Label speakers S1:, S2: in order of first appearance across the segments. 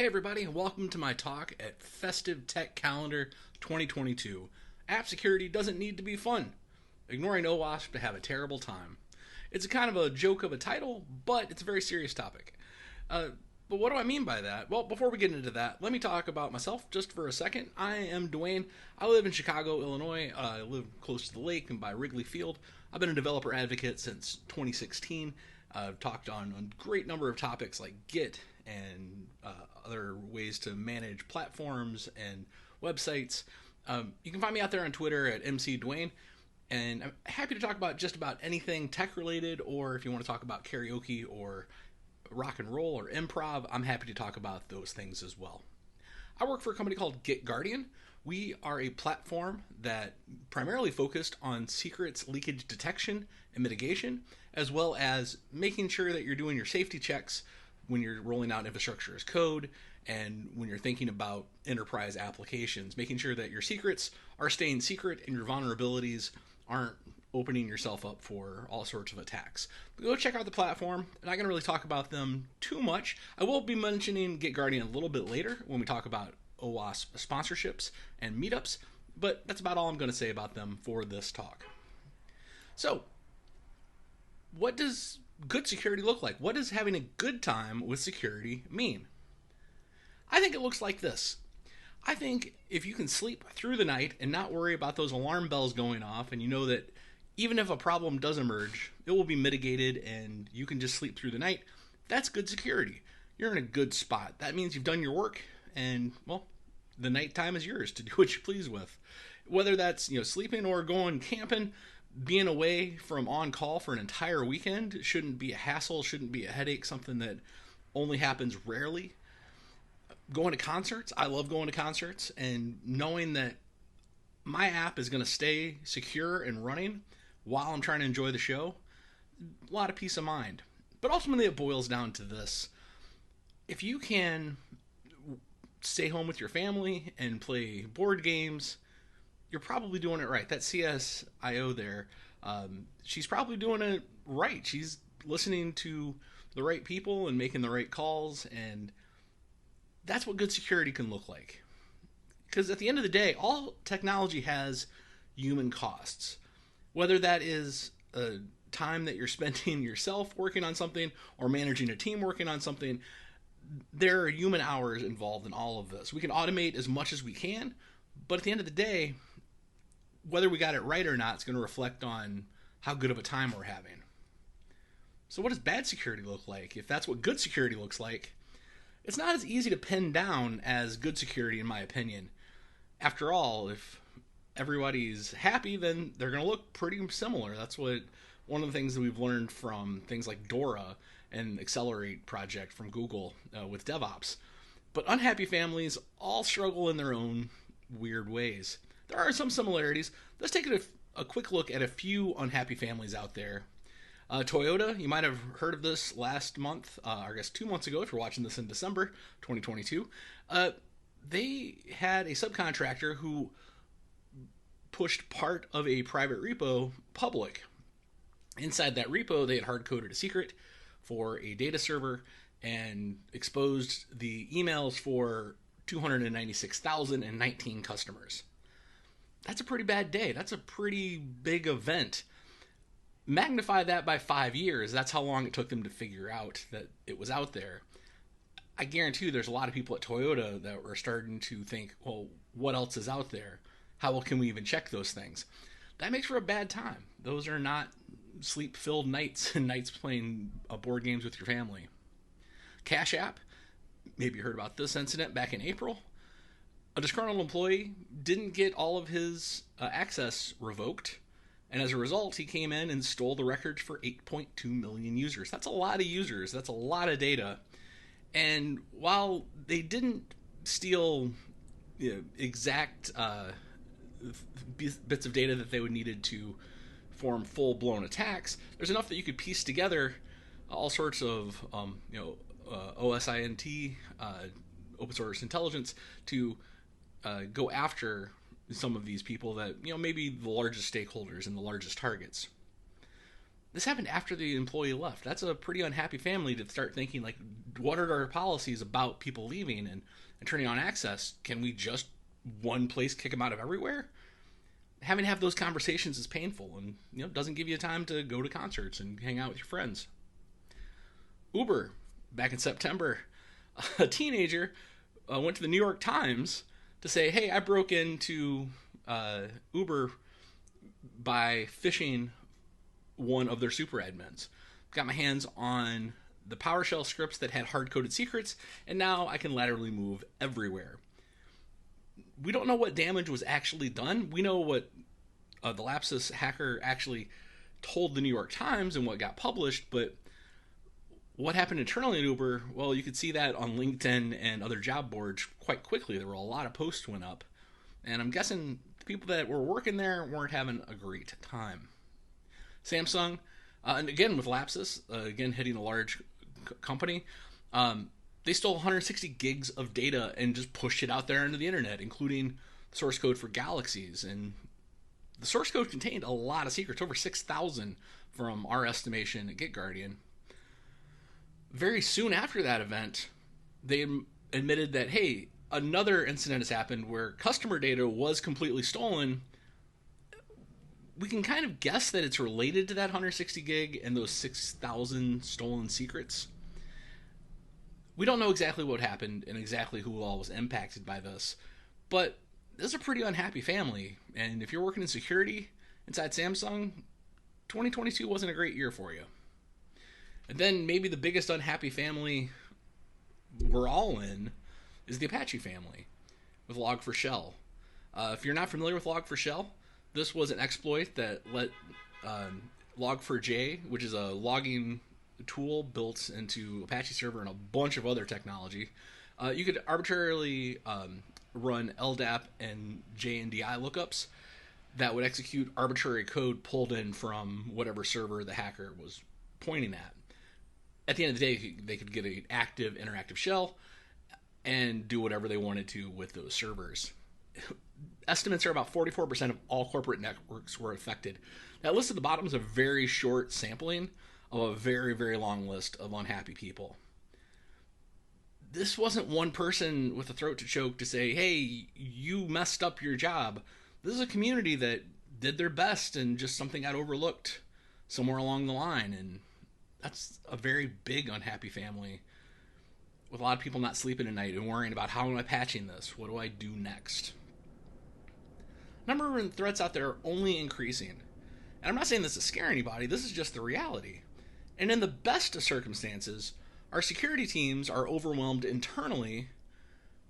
S1: Hey everybody, and welcome to my talk at Festive Tech Calendar 2022. App security doesn't need to be fun. Ignoring OWASP to have a terrible time. It's a kind of a joke of a title, but it's a very serious topic. But what do I mean by that? Well, before we get into that, let me talk about myself just for a second. I am Dwayne. I live in Chicago, Illinois. I live close to the lake and by Wrigley Field. I've been a developer advocate since 2016. I've talked on a great number of topics like Git and other ways to manage platforms and websites. You can find me out there on Twitter at MCDwayne, and I'm happy to talk about just about anything tech related, or if you want to talk about karaoke or rock and roll or improv, I'm happy to talk about those things as well. I work for a company called GitGuardian. We are a platform that primarily focused on secrets leakage detection and mitigation, as well as making sure that you're doing your safety checks when you're rolling out infrastructure as code and when you're thinking about enterprise applications, making sure that your secrets are staying secret and your vulnerabilities aren't opening yourself up for all sorts of attacks. But go check out the platform. I'm not going to really talk about them too much. I will be mentioning GitGuardian a little bit later when we talk about OWASP sponsorships and meetups, but that's about all I'm going to say about them for this talk. So, what does good security look like? What does having a good time with security mean? I think it looks like this. I think if you can sleep through the night and not worry about those alarm bells going off, and you know that even if a problem does emerge, it will be mitigated and you can just sleep through the night, that's good security. You're in a good spot. That means you've done your work and, well, the nighttime is yours to do what you please with. Whether that's, sleeping or going camping, being away from on call for an entire weekend shouldn't be a hassle, shouldn't be a headache, something that only happens rarely. Going to concerts, I love going to concerts, and knowing that my app is going to stay secure and running while I'm trying to enjoy the show, a lot of peace of mind. But ultimately it boils down to this. If you can stay home with your family and play board games, you're probably doing it right. That CSIO there, she's probably doing it right. She's listening to the right people and making the right calls, and that's what good security can look like. Because at the end of the day, all technology has human costs. Whether that is time that you're spending yourself working on something or managing a team working on something, there are human hours involved in all of this. We can automate as much as we can, but at the end of the day, whether we got it right or not, it's going to reflect on how good of a time we're having. So what does bad security look like? If that's what good security looks like, it's not as easy to pin down as good security, in my opinion. After all, if everybody's happy, then they're going to look pretty similar. That's what one of the things that we've learned from things like Dora and Accelerate project from Google with DevOps. But unhappy families all struggle in their own weird ways. There are some similarities. Let's take a quick look at a few unhappy families out there. Toyota, you might have heard of this last month, or I guess 2 months ago if you're watching this in December 2022. They had a subcontractor who pushed part of a private repo public. Inside that repo, they had hard-coded a secret for a data server and exposed the emails for 296,019 customers. That's a pretty bad day. That's a pretty big event. Magnify that by 5 years. That's how long it took them to figure out that it was out there. I guarantee you there's a lot of people at Toyota that were starting to think, well, what else is out there? How well can we even check those things? That makes for a bad time. Those are not sleep-filled nights and nights playing board games with your family. Cash App, maybe you heard about this incident back in April. A disgruntled employee didn't get all of his access revoked, and as a result, he came in and stole the records for 8.2 million users. That's a lot of users. That's a lot of data. And while they didn't steal exact bits of data that they would needed to form full-blown attacks, there's enough that you could piece together all sorts of OSINT, open source intelligence, to go after some of these people that, maybe the largest stakeholders and the largest targets. This happened after the employee left. That's a pretty unhappy family to start thinking, like, what are our policies about people leaving and turning on access? Can we just one place kick them out of everywhere? Having to have those conversations is painful and doesn't give you time to go to concerts and hang out with your friends. Uber, back in September, a teenager went to the New York Times to say, hey, I broke into Uber by phishing one of their super admins. Got my hands on the PowerShell scripts that had hard-coded secrets, and now I can laterally move everywhere. We don't know what damage was actually done. We know what the Lapsus hacker actually told the New York Times and what got published, but what happened internally at Uber, well, you could see that on LinkedIn and other job boards quite quickly. There were a lot of posts went up, and I'm guessing the people that were working there weren't having a great time. Samsung, and again with Lapsus, again hitting a large company, they stole 160 gigs of data and just pushed it out there into the internet, including source code for Galaxies. And the source code contained a lot of secrets, over 6,000 from our estimation at GitGuardian. Very soon after that event, they admitted that, hey, another incident has happened where customer data was completely stolen. We can kind of guess that it's related to that 160 gig and those 6,000 stolen secrets. We don't know exactly what happened and exactly who all was impacted by this, but this is a pretty unhappy family, and if you're working in security inside Samsung, 2022 wasn't a great year for you. And then maybe the biggest unhappy family we're all in is the Apache family with Log4Shell. If you're not familiar with Log4Shell, this was an exploit that let Log4j, which is a logging tool built into Apache Server and a bunch of other technology, you could arbitrarily run LDAP and JNDI lookups that would execute arbitrary code pulled in from whatever server the hacker was pointing at. At the end of the day, they could get an active interactive shell and do whatever they wanted to with those servers. Estimates are about 44% of all corporate networks were affected. That list at the bottom is a very short sampling of a very, very long list of unhappy people. This wasn't one person with a throat to choke to say, hey, you messed up your job. This is a community that did their best and just something got overlooked somewhere along the line. And that's a very big unhappy family with a lot of people not sleeping at night and worrying about how am I patching this? What do I do next? Number of threats out there are only increasing. And I'm not saying this to scare anybody. This is just the reality. And in the best of circumstances, our security teams are overwhelmed internally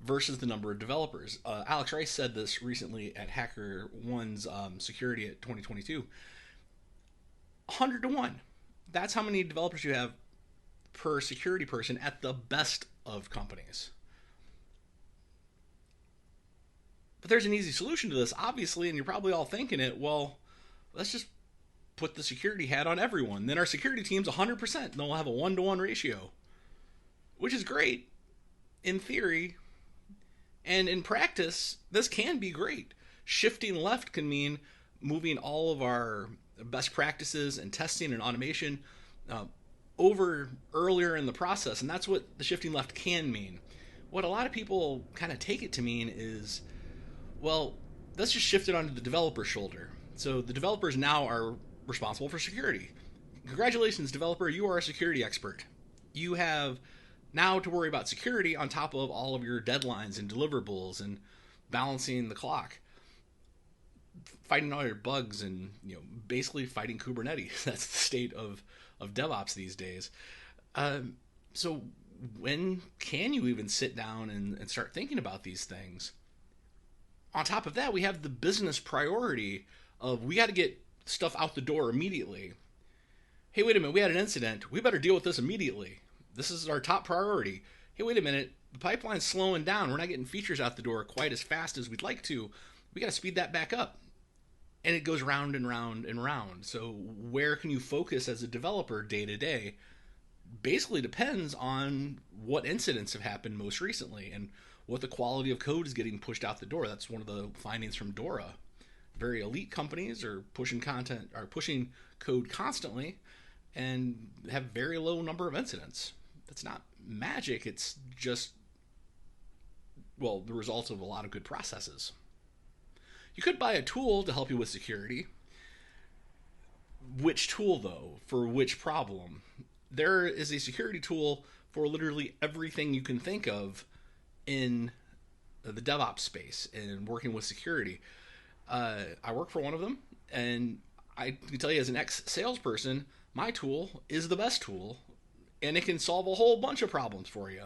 S1: versus the number of developers. Alex Rice said this recently at HackerOne's Security at 2022. 100 to 1. That's how many developers you have per security person at the best of companies. But there's an easy solution to this, obviously, and you're probably all thinking it, well, let's just put the security hat on everyone. Then our security team's 100%, and they'll have a 1-to-1 ratio, which is great in theory. And in practice, this can be great. Shifting left can mean moving all of our best practices and testing and automation over earlier in the process, and that's what the shifting left can mean. What a lot of people kind of take it to mean is, well, let's just shift it onto the developer's shoulder. So the developers now are responsible for security. Congratulations, developer, you are a security expert. You have now to worry about security on top of all of your deadlines and deliverables and balancing the clock, fighting all your bugs, and basically fighting Kubernetes. That's the state of DevOps these days. So when can you even sit down and start thinking about these things? On top of that, we have the business priority of we got to get stuff out the door immediately. Hey, wait a minute, we had an incident. We better deal with this immediately. This is our top priority. Hey, wait a minute, the pipeline's slowing down. We're not getting features out the door quite as fast as we'd like to. We got to speed that back up. And it goes round and round and round. So where can you focus as a developer day to day basically depends on what incidents have happened most recently and what the quality of code is getting pushed out the door. That's one of the findings from Dora. Very elite companies are pushing code constantly and have very low number of incidents. That's not magic. It's just, well, the result of a lot of good processes. You could buy a tool to help you with security. Which tool, though? For which problem? There is a security tool for literally everything you can think of in the DevOps space and working with security. I work for one of them, and I can tell you as an ex-salesperson, my tool is the best tool, and it can solve a whole bunch of problems for you.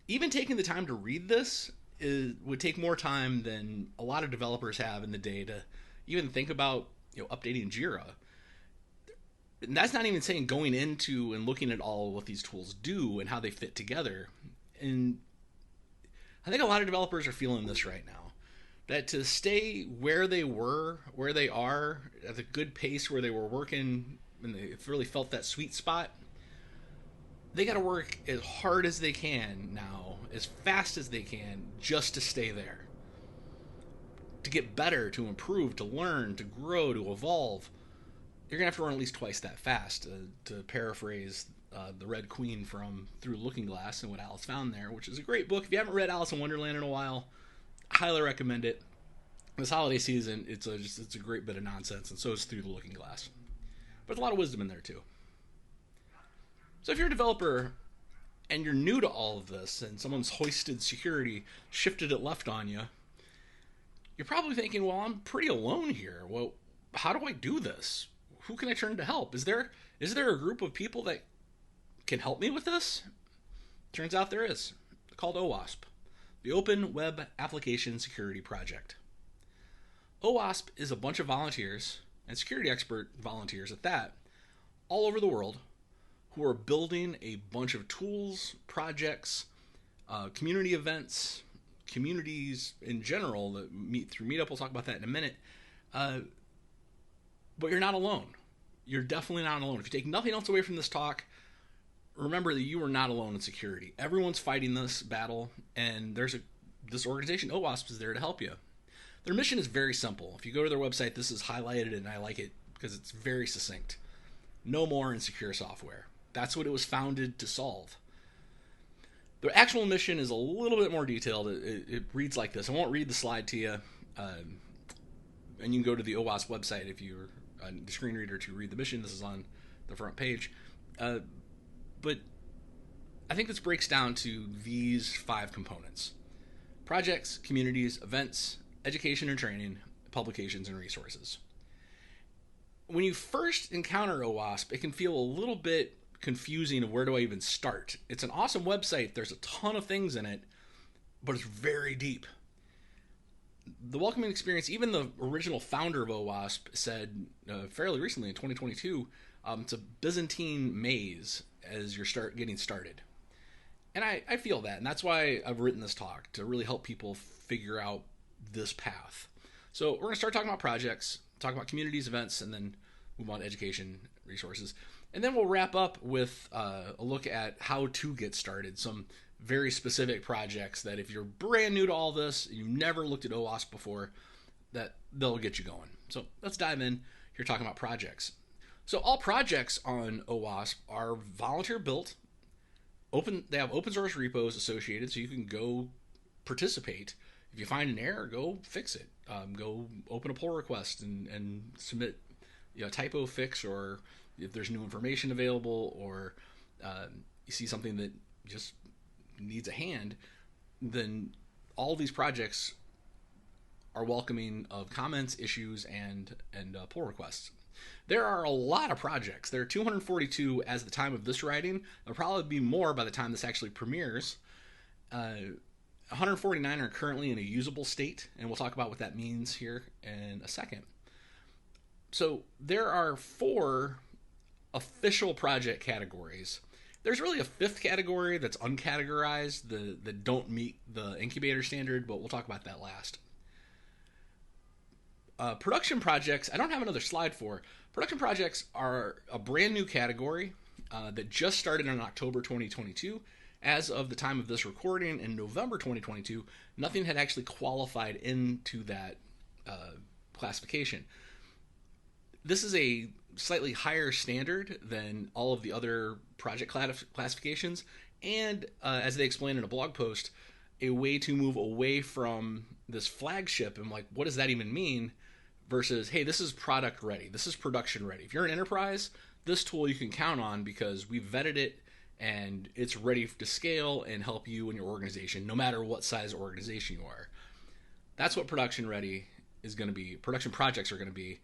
S1: Even taking the time to read this would take more time than a lot of developers have in the day to even think about updating Jira. And that's not even saying going into and looking at all what these tools do and how they fit together. And I think a lot of developers are feeling this right now, that to stay where they are at a good pace where they were working and they really felt that sweet spot, they got to work as hard as they can now, as fast as they can, just to stay there. To get better, to improve, to learn, to grow, to evolve, you're going to have to run at least twice that fast, to paraphrase the Red Queen from Through the Looking Glass and what Alice found there, which is a great book. If you haven't read Alice in Wonderland in a while, I highly recommend it. This holiday season, it's a great bit of nonsense, and so is Through the Looking Glass. But there's a lot of wisdom in there, too. So if you're a developer and you're new to all of this and someone's hoisted security, shifted it left on you, you're probably thinking, well, I'm pretty alone here. Well, how do I do this? Who can I turn to help? Is there a group of people that can help me with this? Turns out there is. It's called OWASP, the Open Web Application Security Project. OWASP is a bunch of volunteers, and security expert volunteers at that, all over the world, who are building a bunch of tools, projects, community events, communities in general that meet through Meetup. We'll talk about that in a minute. But you're not alone. You're definitely not alone. If you take nothing else away from this talk, remember that you are not alone in security. Everyone's fighting this battle, and this organization, OWASP, is there to help you. Their mission is very simple. If you go to their website, this is highlighted, and I like it because it's very succinct. No more insecure software. That's what it was founded to solve. The actual mission is a little bit more detailed. It reads like this. I won't read the slide to you, and you can go to the OWASP website if you're the screen reader to read the mission. This is on the front page. But I think this breaks down to these 5 components: projects, communities, events, education and training, publications, and resources. When you first encounter OWASP, it can feel a little bit confusing of where do I even start. It's an awesome website. There's a ton of things in it, but it's very deep. The welcoming experience, even the original founder of OWASP said fairly recently in 2022, it's a Byzantine maze as you're getting started. And I feel that, and that's why I've written this talk, to really help people figure out this path. So we're going to start talking about projects, talk about communities, events, and then move on to education, resources. And then we'll wrap up with a look at how to get started, some very specific projects that if you're brand new to all this, you've never looked at OWASP before, that they'll get you going. So let's dive in. You're talking about projects. So all projects on OWASP are volunteer built. They have open source repos associated, so you can go participate. If you find an error, go fix it. Go open a pull request and submit a typo fix, or if there's new information available, or you see something that just needs a hand, then all these projects are welcoming of comments, issues, and pull requests. There are a lot of projects. There are 242 as the time of this writing. There'll probably be more by the time this actually premieres. 149 are currently in a usable state, and we'll talk about what that means here in a second. So there are 4 official project categories. There's really a 5th category that's uncategorized, that don't meet the Incubator standard, but we'll talk about that last. Production projects, I don't have another slide for. Production projects are a brand new category that just started in October 2022. As of the time of this recording in November 2022, nothing had actually qualified into that classification. This is a slightly higher standard than all of the other project classifications, and as they explain in a blog post, a way to move away from this flagship and like, what does that even mean? Versus, hey, this is product ready. This is production ready. If you're an enterprise, this tool you can count on because we've vetted it and it's ready to scale and help you in your organization, no matter what size organization you are. That's what production ready is going to be. Production projects are going to be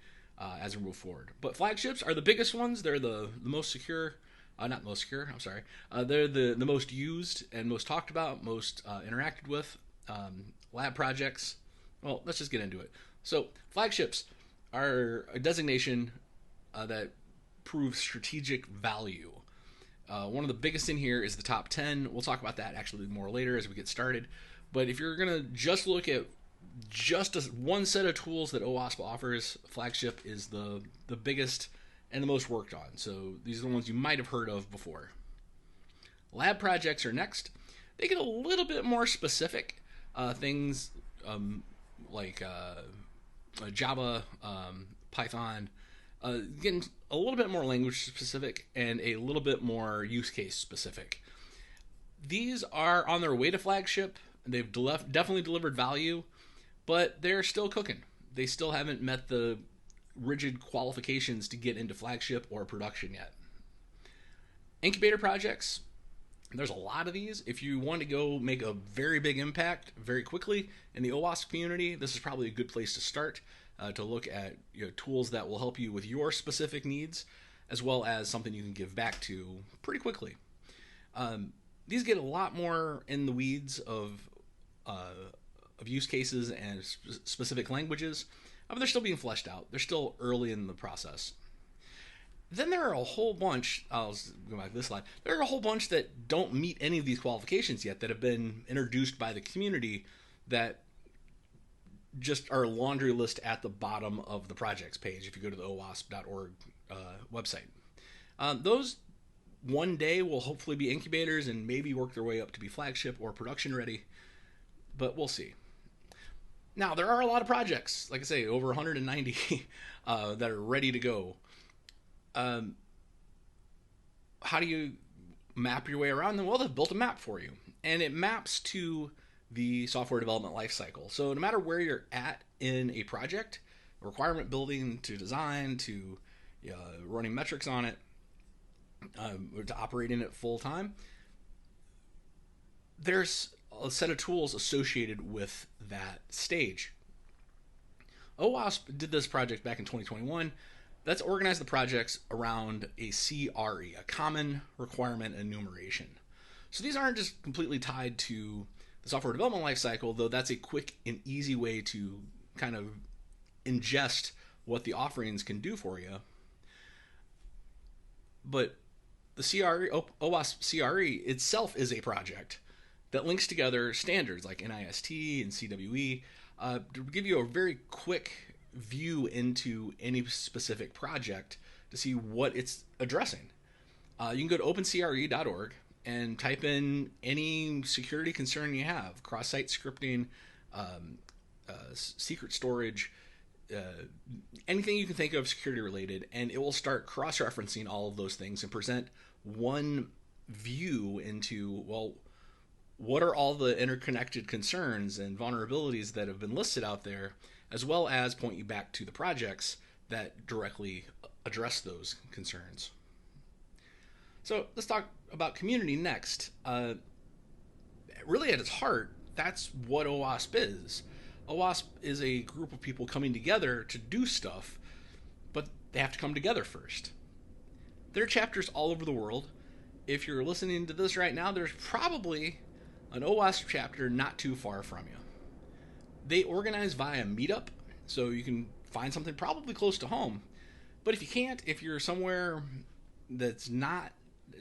S1: as we move forward. But flagships are the biggest ones. They're the most secure. Not most secure, I'm sorry. They're the most used and most talked about, most interacted with. Lab projects. Well, let's just get into it. So flagships are a designation that proves strategic value. One of the biggest in here is the top 10. We'll talk about that actually more later as we get started. But if you're going to just look at just one set of tools that OWASP offers, Flagship is the biggest and the most worked on. So these are the ones you might have heard of before. Lab projects are next. They get a little bit more specific. Things like Java, Python, getting a little bit more language specific and a little bit more use case specific. These are on their way to Flagship. They've definitely delivered value, but they're still cooking. They still haven't met the rigid qualifications to get into Flagship or production yet. Incubator projects, there's a lot of these. If you want to go make a very big impact very quickly in the OWASP community, this is probably a good place to start to look at tools that will help you with your specific needs, as well as something you can give back to pretty quickly. These get a lot more in the weeds of use cases and specific languages, but they're still being fleshed out. They're still early in the process. Then there are a whole bunch, I'll go back to this slide, there are a whole bunch that don't meet any of these qualifications yet that have been introduced by the community that just are a laundry list at the bottom of the projects page if you go to the OWASP.org website. Those one day will hopefully be incubators and maybe work their way up to be Flagship or production ready, but we'll see. Now, there are a lot of projects, like I say, over 190 that are ready to go. How do you map your way around them? Well, they've built a map for you, and it maps to the software development lifecycle. So no matter where you're at in a project, requirement building to design to running metrics on it, to operating it full time, there's a set of tools associated with that stage. OWASP did this project back in 2021. Let's organize the projects around a CRE, a Common Requirement Enumeration. So these aren't just completely tied to the software development lifecycle, though that's a quick and easy way to kind of ingest what the offerings can do for you. But the OWASP CRE itself is a project that links together standards like NIST and CWE to give you a very quick view into any specific project to see what it's addressing. You can go to opencre.org and type in any security concern you have, cross-site scripting, secret storage, anything you can think of security related, and it will start cross-referencing all of those things and present one view into, well, what are all the interconnected concerns and vulnerabilities that have been listed out there, as well as point you back to the projects that directly address those concerns. So let's talk about community next. Really at its heart, that's what OWASP is. OWASP is a group of people coming together to do stuff, but they have to come together first. There are chapters all over the world. If you're listening to this right now, there's probably an OWASP chapter not too far from you. They organize via Meetup, so you can find something probably close to home. But if you can't, if you're somewhere that's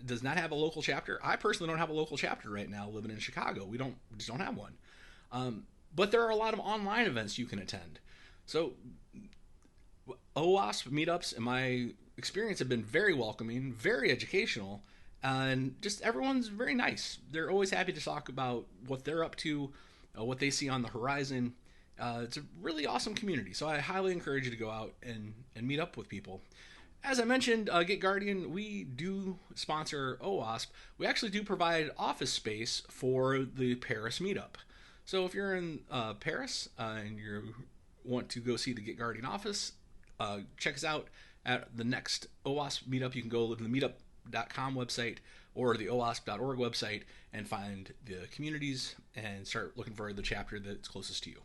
S1: does not have a local chapter, I personally don't have a local chapter right now living in Chicago. We just don't have one. But there are a lot of online events you can attend. So OWASP meetups, in my experience, have been very welcoming, very educational, and just everyone's very nice. They're always happy to talk about what they're up to, what they see on the horizon, It's a really awesome community, so I highly encourage you to go out and meet up with people. As I mentioned, Get Guardian, we do sponsor OWASP. We actually do provide office space for the Paris meetup. So if you're in Paris and you want to go see the Get Guardian office, check us out at the next OWASP meetup. You can go to the meetup.com website or the OWASP.org website and find the communities and start looking for the chapter that's closest to you.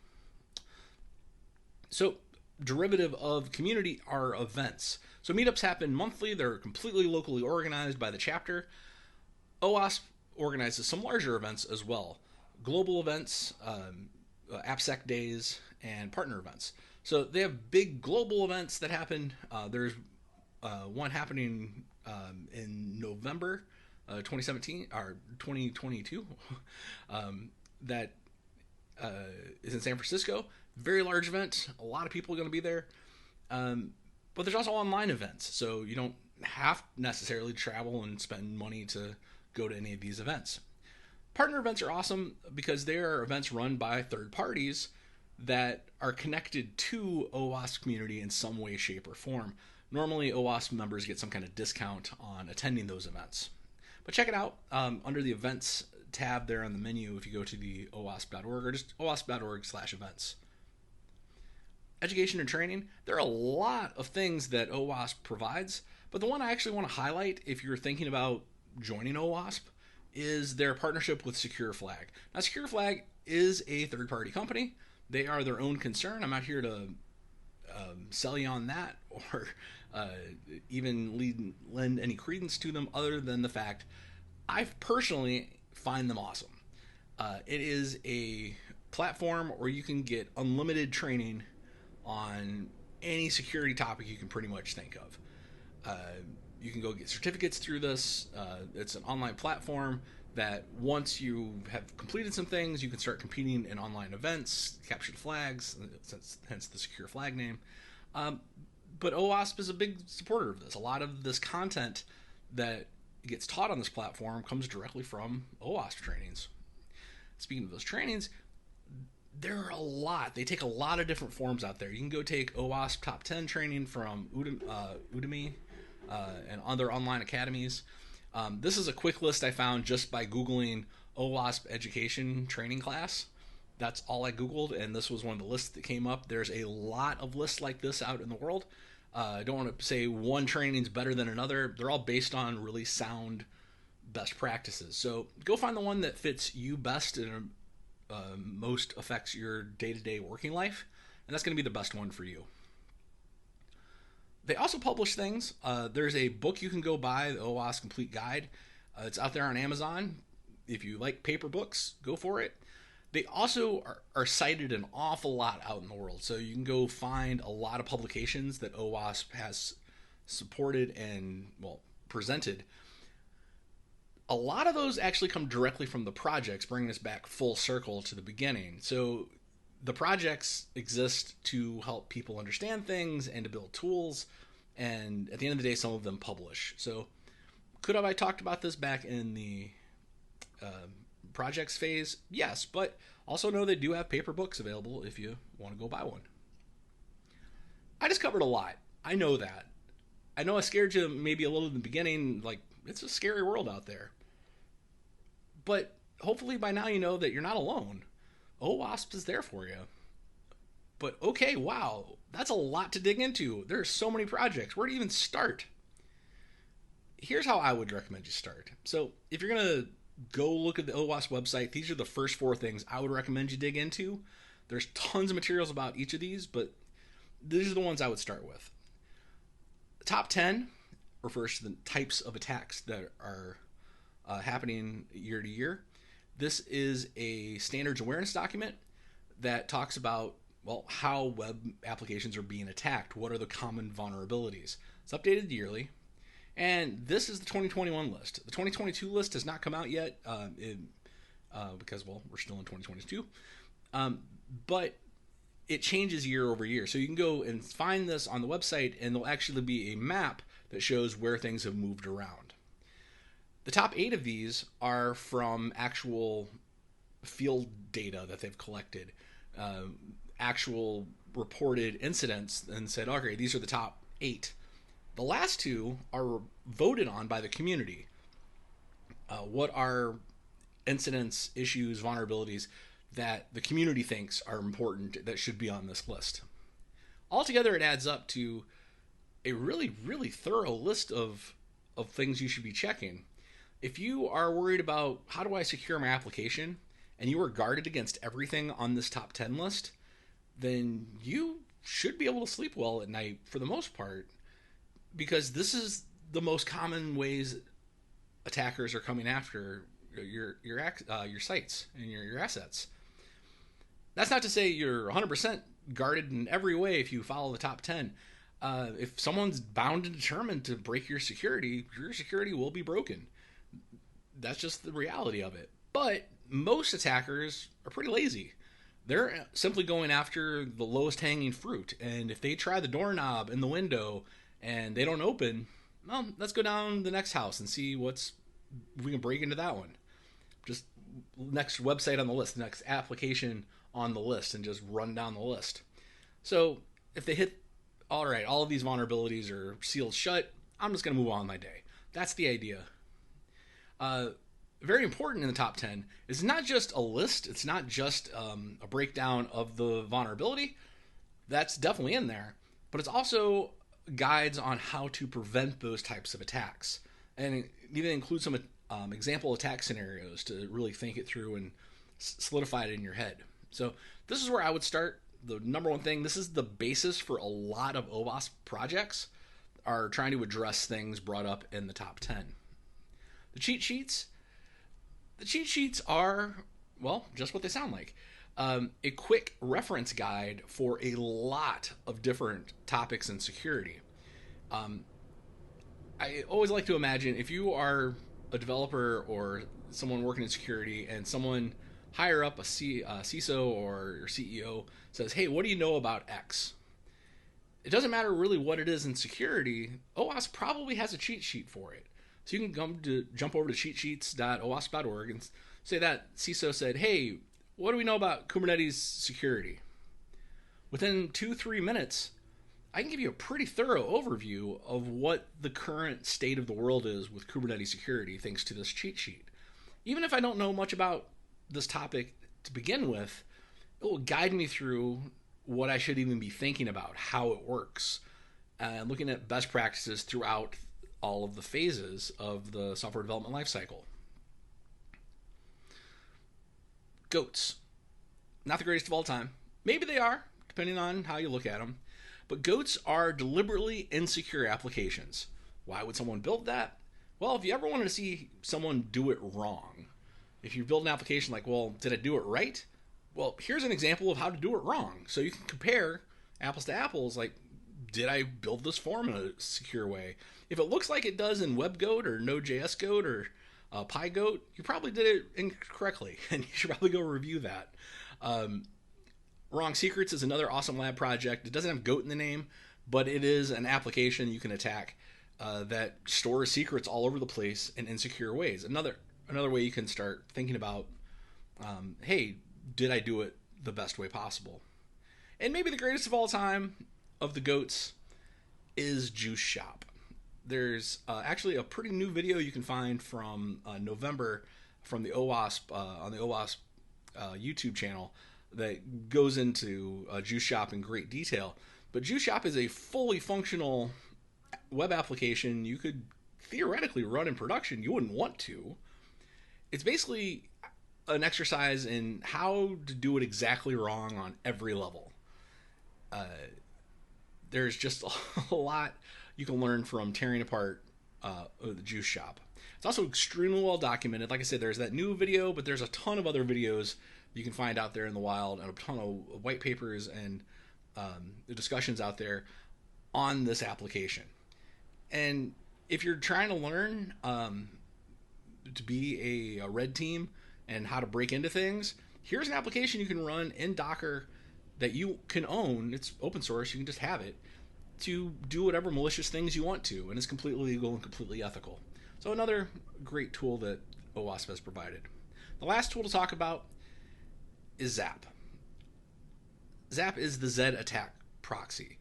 S1: So, derivative of community are events. So meetups happen monthly. They're completely locally organized by the chapter. OWASP organizes some larger events as well. Global events, AppSec days, and partner events. So they have big global events that happen. There's one happening in November 2017 or 2022 that is in San Francisco. Very large event. A lot of people are going to be there. But there's also online events, so you don't have necessarily to travel and spend money to go to any of these events. Partner events are awesome because they are events run by third parties that are connected to OWASP community in some way, shape, or form. Normally, OWASP members get some kind of discount on attending those events. But check it out under the events tab there on the menu if you go to the OWASP.org or just OWASP.org/events. Education and training, there are a lot of things that OWASP provides, but the one I actually want to highlight if you're thinking about joining OWASP is their partnership with Secure Flag. Now, Secure Flag is a third-party company. They are their own concern. I'm not here to sell you on that or even lend any credence to them other than the fact I personally find them awesome. It is a platform where you can get unlimited training on any security topic you can pretty much think of. You can go get certificates through this. It's an online platform that once you have completed some things, you can start competing in online events, capture the flags, hence the Secure Flag name. But OWASP is a big supporter of this. A lot of this content that gets taught on this platform comes directly from OWASP trainings. Speaking of those trainings, there are a lot. They take a lot of different forms out there. You can go take OWASP Top 10 training from Udemy and other online academies. This is a quick list I found just by Googling OWASP education training class. That's all I Googled, and this was one of the lists that came up. There's a lot of lists like this out in the world. I don't want to say one training is better than another. They're all based on really sound best practices. So go find the one that fits you best and most affects your day-to-day working life, and that's going to be the best one for you. They also publish things. There's a book you can go buy, the OWASP Complete Guide. It's out there on Amazon. If you like paper books, go for it. They also are cited an awful lot out in the world, so you can go find a lot of publications that OWASP has supported and, well, presented. A lot of those actually come directly from the projects, bringing us back full circle to the beginning. So the projects exist to help people understand things and to build tools, and at the end of the day, some of them publish. So could have I talked about this back in the projects phase? Yes, but also know they do have paper books available if you want to go buy one. I just covered a lot. I know that. I know I scared you maybe a little in the beginning, like, it's a scary world out there. But hopefully by now you know that you're not alone. OWASP is there for you. But okay, wow, that's a lot to dig into. There are so many projects. Where to even start? Here's how I would recommend you start. So if you're going to go look at the OWASP website, these are the first 4 things I would recommend you dig into. There's tons of materials about each of these, but these are the ones I would start with. The top 10 refers to the types of attacks that are happening year to year. This is a standards awareness document that talks about, well, how web applications are being attacked. What are the common vulnerabilities? It's updated yearly. And this is the 2021 list. The 2022 list has not come out yet because, well, we're still in 2022. But it changes year over year. So you can go and find this on the website, and there'll actually be a map that shows where things have moved around. The top 8 of these are from actual field data that they've collected. actual reported incidents and said, okay, these are the top 8. The last 2 are voted on by the community. What are incidents, issues, vulnerabilities that the community thinks are important that should be on this list? Altogether, it adds up to a really, really thorough list of things you should be checking. If you are worried about how do I secure my application and you are guarded against everything on this top 10 list, then you should be able to sleep well at night for the most part, because this is the most common ways attackers are coming after your sites and your assets. That's not to say you're 100% guarded in every way if you follow the top 10. If someone's bound and determined to break your security will be broken. That's just the reality of it. But most attackers are pretty lazy. They're simply going after the lowest hanging fruit. And if they try the doorknob in the window and they don't open, well, let's go down the next house and see if we can break into that one. Just next website on the list, next application on the list, and just run down the list. So if they hit, all right, all of these vulnerabilities are sealed shut, I'm just going to move on with my day. That's the idea. Very important in the top 10 is not just a list. It's not just a breakdown of the vulnerability. That's definitely in there. But it's also guides on how to prevent those types of attacks. And it even includes some example attack scenarios to really think it through and solidify it in your head. So this is where I would start. The number one thing, this is the basis for a lot of OWASP projects, are trying to address things brought up in the top 10. The cheat sheets are, well, just what they sound like. A quick reference guide for a lot of different topics in security. I always like to imagine if you are a developer or someone working in security and someone higher up, a CISO or your CEO, says, hey, what do you know about X? It doesn't matter really what it is in security. OWASP probably has a cheat sheet for it. So you can jump over to cheatsheets.owasp.org and say that CISO said, hey, what do we know about Kubernetes security? Within 2-3 minutes, I can give you a pretty thorough overview of what the current state of the world is with Kubernetes security thanks to this cheat sheet. Even if I don't know much about this topic to begin with, it will guide me through what I should even be thinking about, how it works, and looking at best practices throughout all of the phases of the software development lifecycle. Goats. Not the greatest of all time. Maybe they are, depending on how you look at them. But goats are deliberately insecure applications. Why would someone build that? Well, if you ever wanted to see someone do it wrong, if you build an application like, well, did I do it right? Well, here's an example of how to do it wrong. So you can compare apples to apples, like, did I build this form in a secure way? If it looks like it does in WebGoat or Node.js Goat or PyGoat, you probably did it incorrectly, and you should probably go review that. Wrong Secrets is another awesome lab project. It doesn't have Goat in the name, but it is an application you can attack that stores secrets all over the place in insecure ways. Another way you can start thinking about, hey, did I do it the best way possible? And maybe the greatest of all time of the goats is Juice Shop. There's actually a pretty new video you can find from November from the OWASP on the OWASP YouTube channel that goes into Juice Shop in great detail. But Juice Shop is a fully functional web application you could theoretically run in production. You wouldn't want to. It's basically an exercise in how to do it exactly wrong on every level. There's just a lot you can learn from tearing apart the Juice Shop. It's also extremely well documented. Like I said, there's that new video, but there's a ton of other videos you can find out there in the wild, and a ton of white papers and the discussions out there on this application. And if you're trying to learn to be a red team and how to break into things, here's an application you can run in Docker that you can own. It's open source. You can just have it to do whatever malicious things you want to, and it's completely legal and completely ethical. So another great tool that OWASP has provided. The last tool to talk about is Zap. ZAP is the Z attack proxy.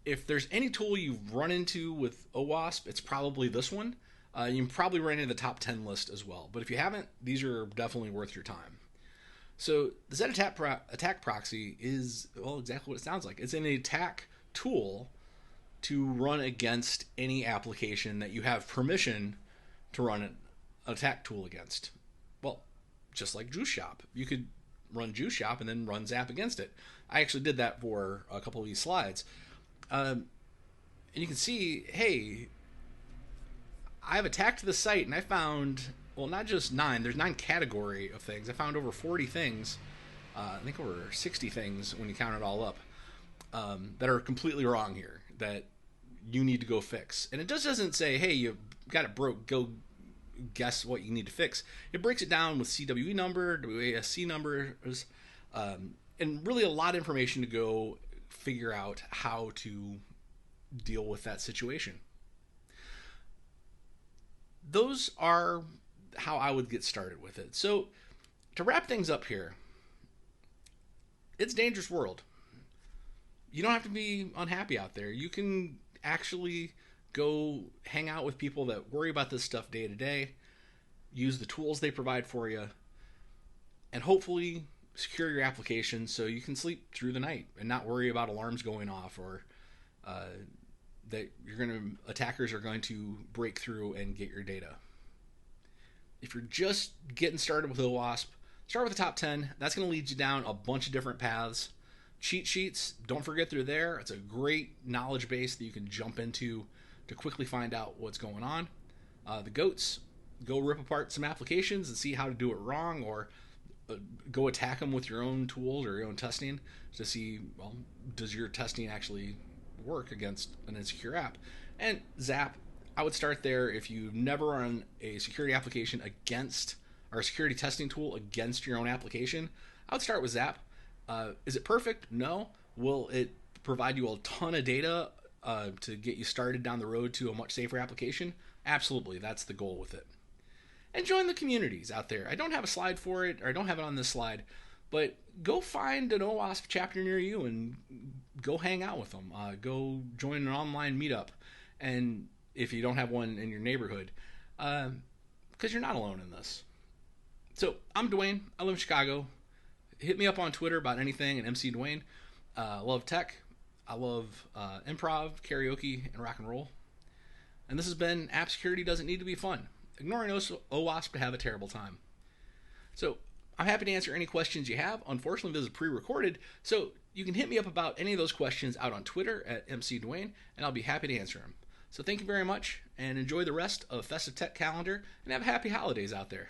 S1: If there's any tool you've run into with OWASP, it's probably this one. You can probably run into the top 10 list as well. But if you haven't, these are definitely worth your time. So the Z attack proxy is, well, exactly what it sounds like. It's an attack tool to run against any application that you have permission to run an attack tool against. Well, just like Juice Shop. You could run Juice Shop and then run ZAP against it. I actually did that for a couple of these slides. And you can see, hey, I've attacked the site and I found, well, not just 9, there's 9 category of things. I found over 40 things, I think over 60 things when you count it all up, that are completely wrong here, that you need to go fix. And it just doesn't say, hey, you got it broke, go guess what you need to fix. It breaks it down with CWE number, WASC numbers, and really a lot of information to go figure out how to deal with that situation. Those are how I would get started with it. So to wrap things up here, it's a dangerous world. You don't have to be unhappy out there. You can actually go hang out with people that worry about this stuff day to day, use the tools they provide for you, and hopefully secure your application so you can sleep through the night and not worry about alarms going off or that attackers are going to break through and get your data. If you're just getting started with OWASP, start with the top 10. That's going to lead you down a bunch of different paths. Cheat sheets, don't forget they're there. It's a great knowledge base that you can jump into to quickly find out what's going on. The goats, go rip apart some applications and see how to do it wrong, or go attack them with your own tools or your own testing to see, well, does your testing actually work against an insecure app? And ZAP, I would start there. If you've never run a security application against, or a security testing tool against your own application, I would start with ZAP. Is it perfect? No. Will it provide you a ton of data to get you started down the road to a much safer application? Absolutely. That's the goal with it. And join the communities out there. I don't have a slide for it, or I don't have it on this slide, but go find an OWASP chapter near you and go hang out with them. Go join an online meetup, and if you don't have one in your neighborhood, because you're not alone in this. So I'm Dwayne. I live in Chicago. Hit me up on Twitter about anything at MC Dwayne. I love tech. I love improv, karaoke, and rock and roll. And this has been App Security Doesn't Need to Be Fun. Ignoring OWASP to have a terrible time. So I'm happy to answer any questions you have. Unfortunately, this is pre-recorded, so you can hit me up about any of those questions out on Twitter at MC Dwayne, and I'll be happy to answer them. So thank you very much, and enjoy the rest of Festive Tech Calendar, and have happy holidays out there.